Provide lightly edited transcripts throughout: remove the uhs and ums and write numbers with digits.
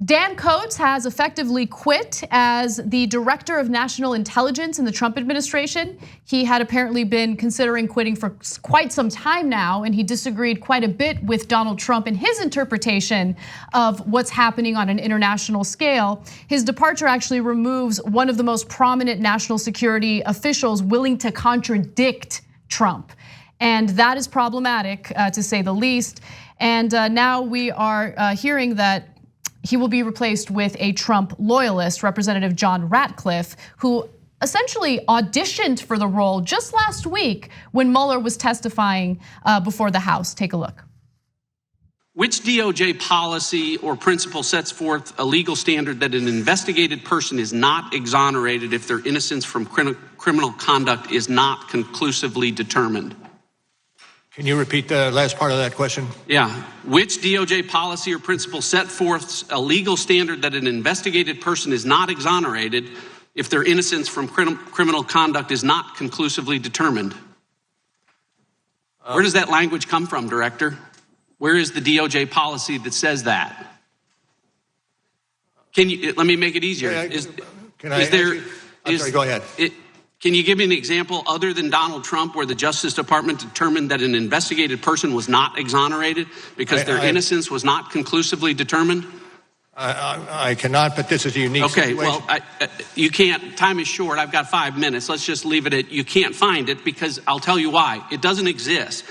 Dan Coats has effectively quit as the director of national intelligence in the Trump administration. He had apparently been considering quitting for quite some time now, and he disagreed quite a bit with Donald Trump in his interpretation of what's happening on an international scale. His departure actually removes one of the most prominent national security officials willing to contradict Trump. And that is problematic, to say the least. And now we are hearing that he will be replaced with a Trump loyalist, Representative John Ratcliffe, who essentially auditioned for the role just last week when Mueller was testifying before the House. Take a look. Which DOJ policy or principle sets forth a legal standard that an investigated person is not exonerated if their innocence from criminal conduct is not conclusively determined? Can you repeat the last part of that question? Yeah. Which DOJ policy or principle set forth a legal standard that an investigated person is not exonerated if their innocence from criminal conduct is not conclusively determined? Where does that language come from, Director? Where is the DOJ policy that says that? Let me make it easier. Go ahead. Can you give me an example other than Donald Trump where the Justice Department determined that an investigated person was not exonerated because their innocence was not conclusively determined? I cannot, but this is a unique situation. Okay, well, you can't, time is short, I've got 5 minutes. Let's just leave it at you can't find it because I'll tell you why. It doesn't exist.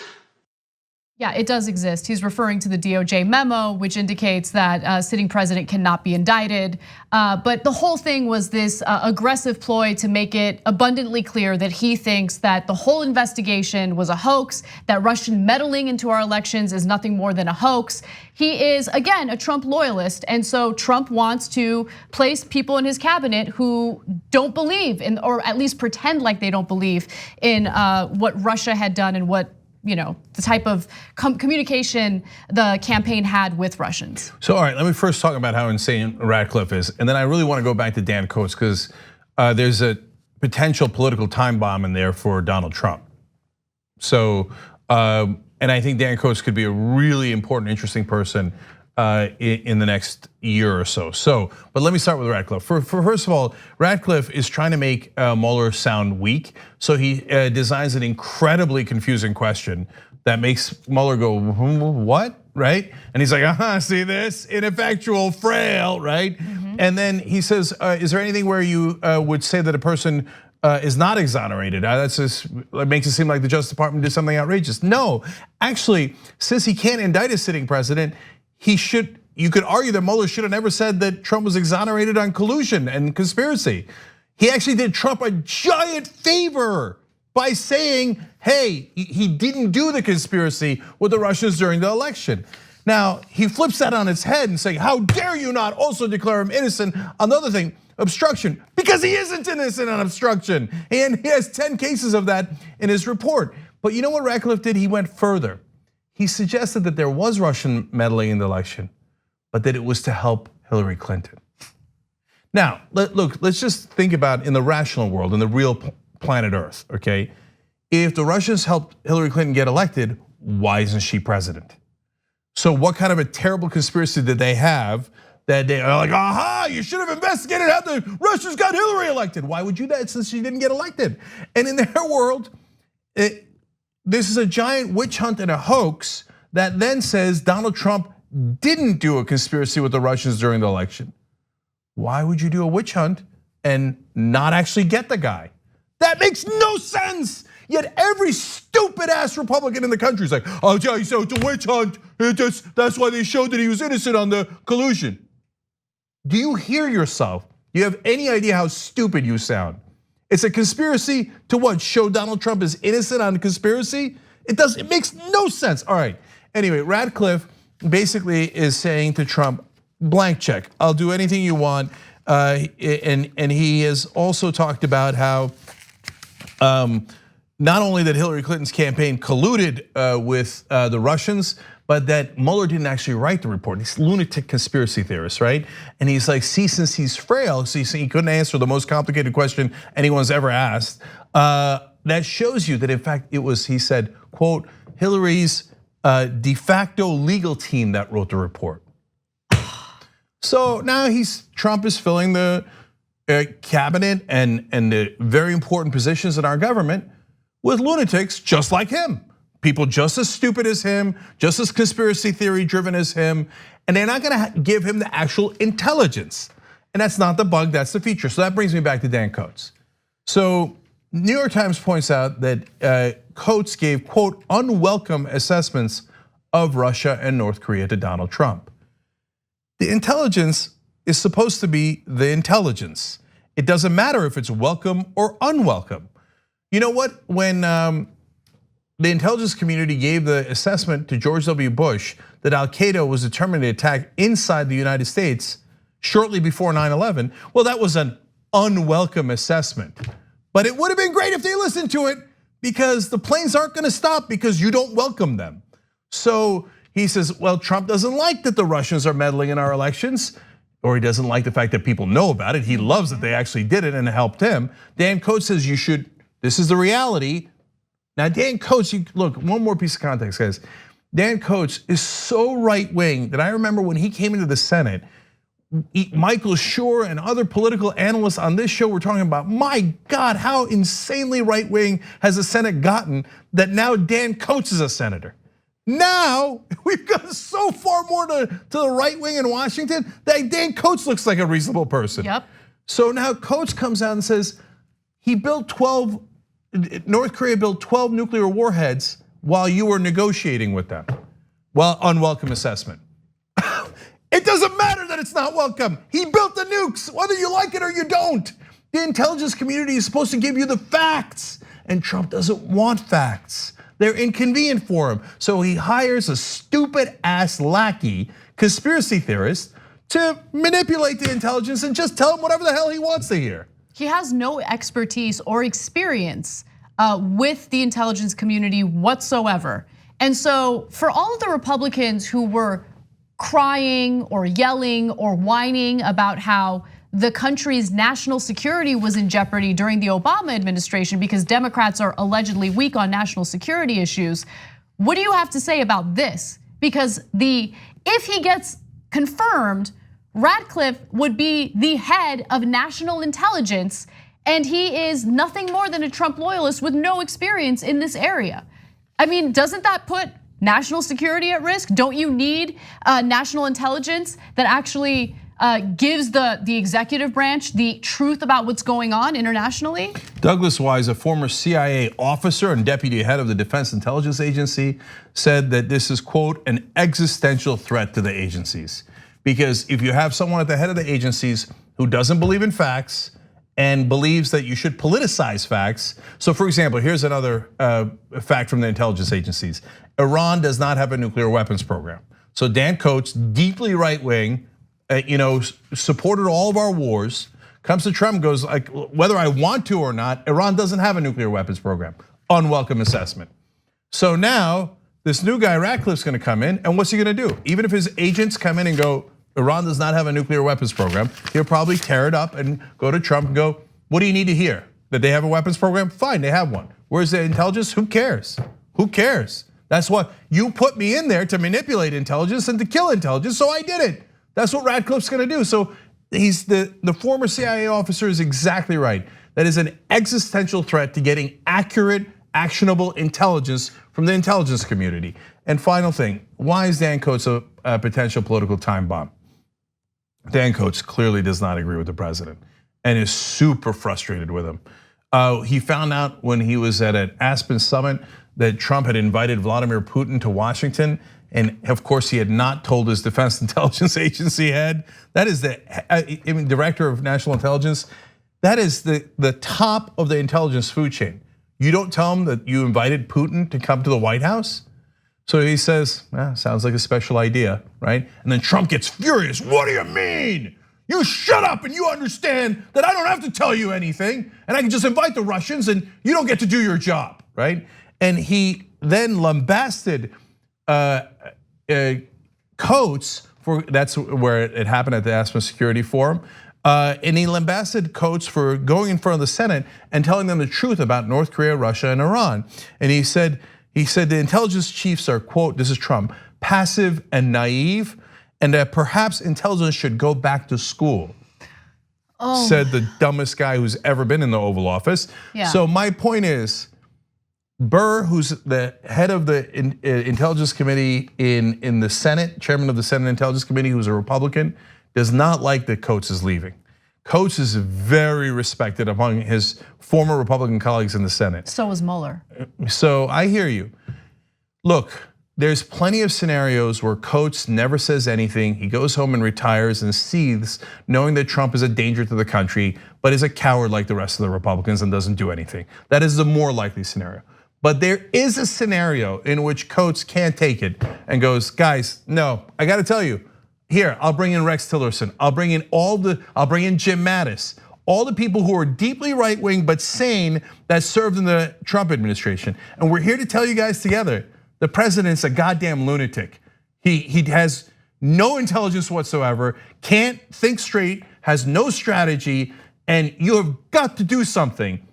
Yeah, it does exist. He's referring to the DOJ memo, which indicates that sitting president cannot be indicted. But the whole thing was this aggressive ploy to make it abundantly clear that he thinks that the whole investigation was a hoax, that Russian meddling into our elections is nothing more than a hoax. He is, again, a Trump loyalist. And so Trump wants to place people in his cabinet who don't believe in, or at least pretend like they don't believe in what Russia had done and what, the type of communication the campaign had with Russians. So, all right, let me first talk about how insane Ratcliffe is. And then I really want to go back to Dan Coats because there's a potential political time bomb in there for Donald Trump. So, and I think Dan Coats could be a really important, interesting person in the next year or so. But let me start with Ratcliffe. First of all, Ratcliffe is trying to make Mueller sound weak. So he designs an incredibly confusing question that makes Mueller go, what, right? And he's like, see this, ineffectual, frail, right? Mm-hmm. And then he says, is there anything where you would say that a person is not exonerated? That's just, it makes it seem like the Justice Department did something outrageous. No, actually, since he can't indict a sitting president, you could argue that Mueller should have never said that Trump was exonerated on collusion and conspiracy. He actually did Trump a giant favor by saying, hey, he didn't do the conspiracy with the Russians during the election. Now, he flips that on its head and saying, how dare you not also declare him innocent on the other thing, obstruction, because he isn't innocent on obstruction. And he has 10 cases of that in his report. But you know what Ratcliffe did? He went further. He suggested that there was Russian meddling in the election, but that it was to help Hillary Clinton. Now, look, let's just think about in the rational world, in the real planet Earth, okay? If the Russians helped Hillary Clinton get elected, why isn't she president? So what kind of a terrible conspiracy did they have that they are like, aha, you should have investigated how the Russians got Hillary elected. Why would you do that since she didn't get elected? And in their world, this is a giant witch hunt and a hoax that then says Donald Trump didn't do a conspiracy with the Russians during the election. Why would you do a witch hunt and not actually get the guy? That makes no sense. Yet every stupid ass Republican in the country is like, oh yeah, so it's a witch hunt. That's why they showed that he was innocent on the collusion. Do you hear yourself? Do you have any idea how stupid you sound? It's a conspiracy to what? Show Donald Trump is innocent on the conspiracy? It makes no sense. All right, anyway, Ratcliffe basically is saying to Trump, blank check, I'll do anything you want. And he has also talked about how not only that Hillary Clinton's campaign colluded with the Russians, but that Mueller didn't actually write the report. These lunatic conspiracy theorists, right? And he's like, see, since he's frail, he couldn't answer the most complicated question anyone's ever asked. That shows you that in fact it was, he said, quote, Hillary's de facto legal team that wrote the report. So now Trump is filling the cabinet and the very important positions in our government with lunatics just like him. People just as stupid as him, just as conspiracy theory driven as him, and they're not gonna give him the actual intelligence. And that's not the bug, that's the feature. So that brings me back to Dan Coats. So New York Times points out that Coats gave, quote, unwelcome assessments of Russia and North Korea to Donald Trump. The intelligence is supposed to be the intelligence. It doesn't matter if it's welcome or unwelcome. You know what, when the intelligence community gave the assessment to George W. Bush that Al-Qaeda was determined to attack inside the United States shortly before 9/11, well, that was an unwelcome assessment. But it would have been great if they listened to it, because the planes aren't gonna stop because you don't welcome them. So he says, well, Trump doesn't like that the Russians are meddling in our elections, or he doesn't like the fact that people know about it. He loves that they actually did it and it helped him. Dan Coats says this is the reality. Now, Dan Coats, look, one more piece of context, guys. Dan Coats is so right wing that I remember when he came into the Senate, Michael Schur and other political analysts on this show were talking about, my God, how insanely right wing has the Senate gotten that now Dan Coats is a senator. Now, we've gone so far more to the right wing in Washington that Dan Coats looks like a reasonable person. Yep. So now Coats comes out and says North Korea built 12 nuclear warheads while you were negotiating with them. Well, unwelcome assessment. It doesn't matter that it's not welcome. He built the nukes, whether you like it or you don't. The intelligence community is supposed to give you the facts, and Trump doesn't want facts. They're inconvenient for him. So he hires a stupid ass lackey, conspiracy theorist, to manipulate the intelligence and just tell him whatever the hell he wants to hear. He has no expertise or experience with the intelligence community whatsoever. And so for all of the Republicans who were crying or yelling or whining about how the country's national security was in jeopardy during the Obama administration because Democrats are allegedly weak on national security issues, what do you have to say about this? Because if he gets confirmed, Ratcliffe would be the head of national intelligence, and he is nothing more than a Trump loyalist with no experience in this area. I mean, doesn't that put national security at risk? Don't you need national intelligence that actually gives the executive branch the truth about what's going on internationally? Douglas Wise, a former CIA officer and deputy head of the Defense Intelligence Agency, said that this is, quote, an existential threat to the agencies. Because if you have someone at the head of the agencies who doesn't believe in facts and believes that you should politicize facts. So for example, here's another fact from the intelligence agencies. Iran does not have a nuclear weapons program. So Dan Coats, deeply right wing, supported all of our wars, comes to Trump and goes like, whether I want to or not, Iran doesn't have a nuclear weapons program. Unwelcome assessment. So now this new guy Ratcliffe's gonna come in, and what's he gonna do? Even if his agents come in and go, Iran does not have a nuclear weapons program, he'll probably tear it up and go to Trump and go, what do you need to hear? That they have a weapons program? Fine, they have one. Where's the intelligence? Who cares? Who cares? That's what you put me in there to manipulate intelligence and to kill intelligence, so I did it. That's what Ratcliffe's gonna do. So he's the former CIA officer is exactly right. That is an existential threat to getting accurate, actionable intelligence from the intelligence community. And final thing, why is Dan Coats a potential political time bomb? Dan Coats clearly does not agree with the president and is super frustrated with him. He found out when he was at an Aspen summit that Trump had invited Vladimir Putin to Washington. And of course, he had not told his Defense Intelligence Agency head. That is the director of national intelligence. That is the top of the intelligence food chain. You don't tell him that you invited Putin to come to the White House? So he says, sounds like a special idea, right? And then Trump gets furious. What do you mean? You shut up and you understand that I don't have to tell you anything, and I can just invite the Russians and you don't get to do your job, right? And he then lambasted Coats that's where it happened at the Aspen Security Forum. And he lambasted Coats for going in front of the Senate and telling them the truth about North Korea, Russia, and Iran. And he said the intelligence chiefs are, quote, this is Trump, passive and naive. and that perhaps intelligence should go back to school. Said the dumbest guy who's ever been in the Oval Office. Yeah. So my point is, Burr, who's the head of the Intelligence Committee in the Senate, chairman of the Senate Intelligence Committee, who's a Republican, does not like that Coates is leaving. Coates is very respected among his former Republican colleagues in the Senate. So is Mueller. So I hear you. Look, there's plenty of scenarios where Coates never says anything. He goes home and retires and seethes, knowing that Trump is a danger to the country, but is a coward like the rest of the Republicans and doesn't do anything. That is the more likely scenario. But there is a scenario in which Coates can't take it and goes, guys, no, I gotta tell you, here, I'll bring in Rex Tillerson. I'll bring in Jim Mattis. All the people who are deeply right-wing but sane that served in the Trump administration. And we're here to tell you guys together, the president's a goddamn lunatic. He has no intelligence whatsoever, can't think straight, has no strategy, and you have got to do something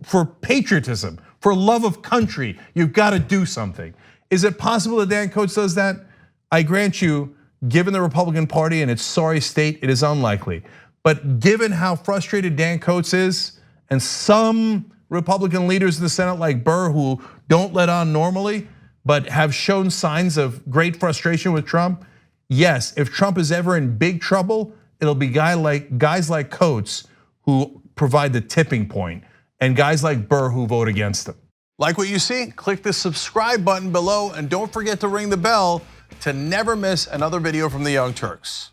for patriotism, for love of country. You've got to do something. Is it possible that Dan Coates does that? I grant you, given the Republican Party and its sorry state, it is unlikely. But given how frustrated Dan Coates is, and some Republican leaders in the Senate like Burr who don't let on normally, but have shown signs of great frustration with Trump, yes, if Trump is ever in big trouble, it'll be guys like Coates who provide the tipping point, and guys like Burr who vote against him. Like what you see? Click the subscribe button below, and don't forget to ring the bell to never miss another video from the Young Turks.